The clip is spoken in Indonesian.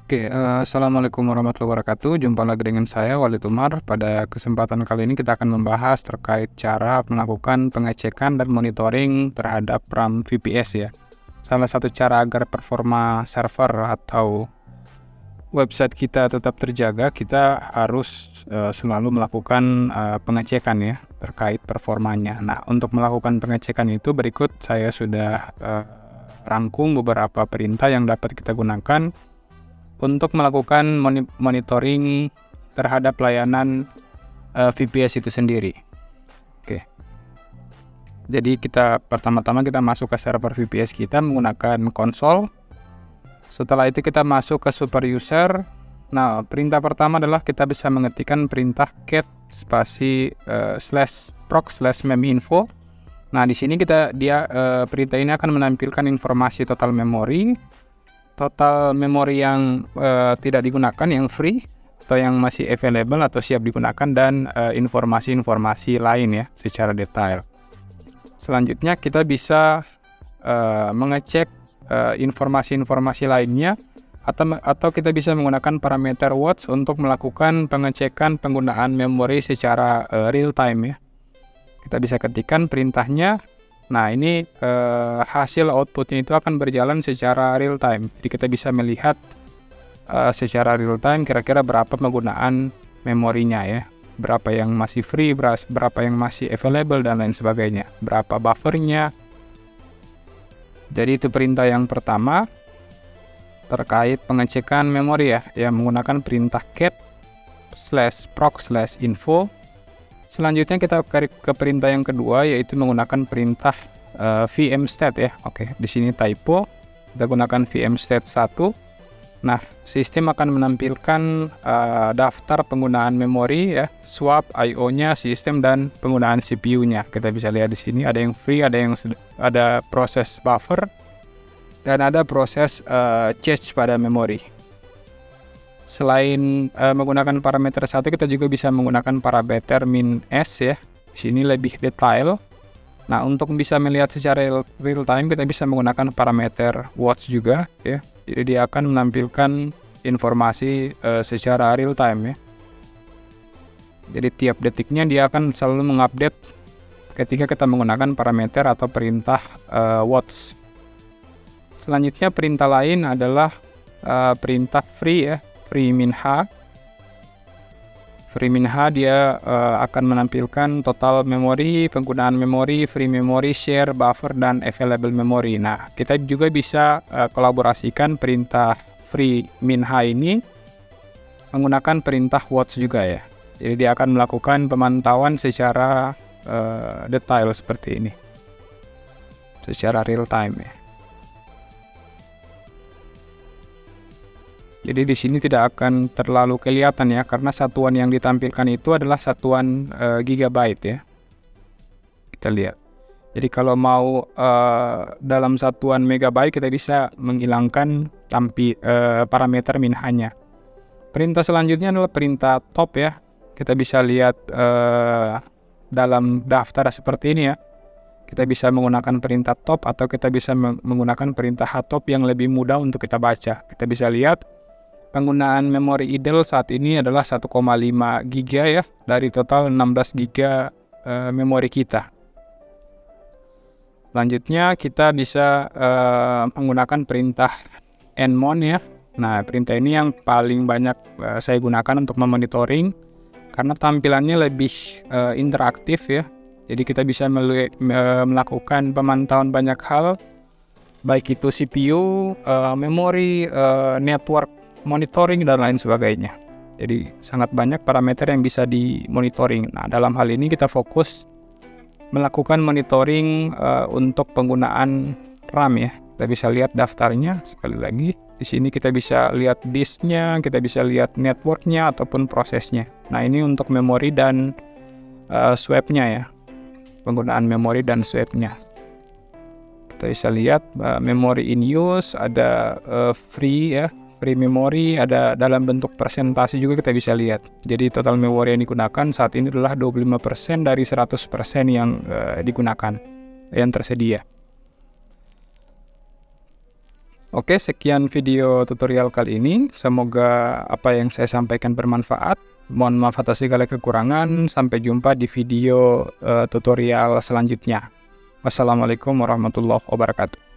Assalamualaikum warahmatullahi wabarakatuh. Jumpa lagi dengan saya Walid Umar. Pada kesempatan kali ini kita akan membahas terkait cara melakukan pengecekan dan monitoring terhadap RAM VPS ya. Salah satu cara agar performa server atau website kita tetap terjaga, kita harus selalu melakukan pengecekan ya terkait performanya. Nah, untuk melakukan pengecekan itu berikut saya sudah rangkum beberapa perintah yang dapat kita gunakan untuk melakukan monitoring terhadap layanan VPS itu sendiri. Oke. Jadi pertama-tama kita masuk ke server VPS kita menggunakan konsol. Setelah itu kita masuk ke super user. Nah, perintah pertama adalah kita bisa mengetikkan perintah cat spasi /proc/meminfo. Nah, di sini perintah ini akan menampilkan informasi total memori yang tidak digunakan, yang free atau yang masih available atau siap digunakan, dan informasi-informasi lain ya secara detail. Selanjutnya kita bisa mengecek informasi-informasi lainnya atau kita bisa menggunakan parameter watch untuk melakukan pengecekan penggunaan memori secara real time ya. Kita bisa ketikkan perintahnya. Nah, ini hasil outputnya itu akan berjalan secara real time. Jadi kita bisa melihat secara real time kira-kira berapa penggunaan memorinya ya. Berapa yang masih free, berapa yang masih available, dan lain sebagainya. Berapa buffernya. Jadi itu perintah yang pertama terkait pengecekan memori ya, yang menggunakan perintah cat /proc/info. Selanjutnya kita ke perintah yang kedua, yaitu menggunakan perintah vmstat ya. Oke, di sini typo. Kita gunakan vmstat 1. Nah, sistem akan menampilkan daftar penggunaan memori ya, swap, IO-nya, sistem, dan penggunaan CPU-nya. Kita bisa lihat di sini ada yang free, ada proses buffer, dan ada proses cache pada memori. Selain menggunakan parameter 1, kita juga bisa menggunakan parameter -s ya. Di sini lebih detail. Nah, untuk bisa melihat secara real time kita bisa menggunakan parameter watch juga ya. Jadi dia akan menampilkan informasi secara real time ya. Jadi tiap detiknya dia akan selalu mengupdate ketika kita menggunakan parameter atau perintah watch. Selanjutnya perintah lain adalah perintah free ya. free-min-h dia akan menampilkan total memori, penggunaan memori, free memory, share, buffer, dan available memory. Nah, kita juga bisa kolaborasikan perintah free-min-h ini menggunakan perintah watch juga ya. Jadi dia akan melakukan pemantauan secara detail seperti ini, secara real time ya. Jadi di sini tidak akan terlalu kelihatan ya, karena satuan yang ditampilkan itu adalah satuan gigabyte ya. Kita lihat. Jadi kalau mau dalam satuan megabyte, kita bisa menghilangkan parameter -nya. Perintah selanjutnya adalah perintah top ya. Kita bisa lihat dalam daftar seperti ini ya. Kita bisa menggunakan perintah top atau kita bisa menggunakan perintah htop yang lebih mudah untuk kita baca. Kita bisa lihat penggunaan memori idle saat ini adalah 1,5 GB ya, dari total 16 GB memori kita. Selanjutnya kita bisa menggunakan perintah nmon ya. Nah, perintah ini yang paling banyak saya gunakan untuk memonitoring karena tampilannya lebih interaktif ya. Jadi kita bisa melakukan pemantauan banyak hal, baik itu CPU, memori, network monitoring, dan lain sebagainya. Jadi sangat banyak parameter yang bisa dimonitoring. Nah, dalam hal ini kita fokus melakukan monitoring untuk penggunaan RAM ya. Kita bisa lihat daftarnya sekali lagi. Di sini kita bisa lihat disknya, kita bisa lihat networknya ataupun prosesnya. Nah, ini untuk memori dan swapnya ya. Penggunaan memori dan swapnya. Kita bisa lihat memori in use, ada free ya. Free memory ada dalam bentuk persentase juga kita bisa lihat. Jadi total memori yang digunakan saat ini adalah 25% dari 100% yang digunakan, yang tersedia. Oke, sekian video tutorial kali ini. Semoga apa yang saya sampaikan bermanfaat. Mohon maaf atas segala kekurangan. Sampai jumpa di video tutorial selanjutnya. Wassalamualaikum warahmatullahi wabarakatuh.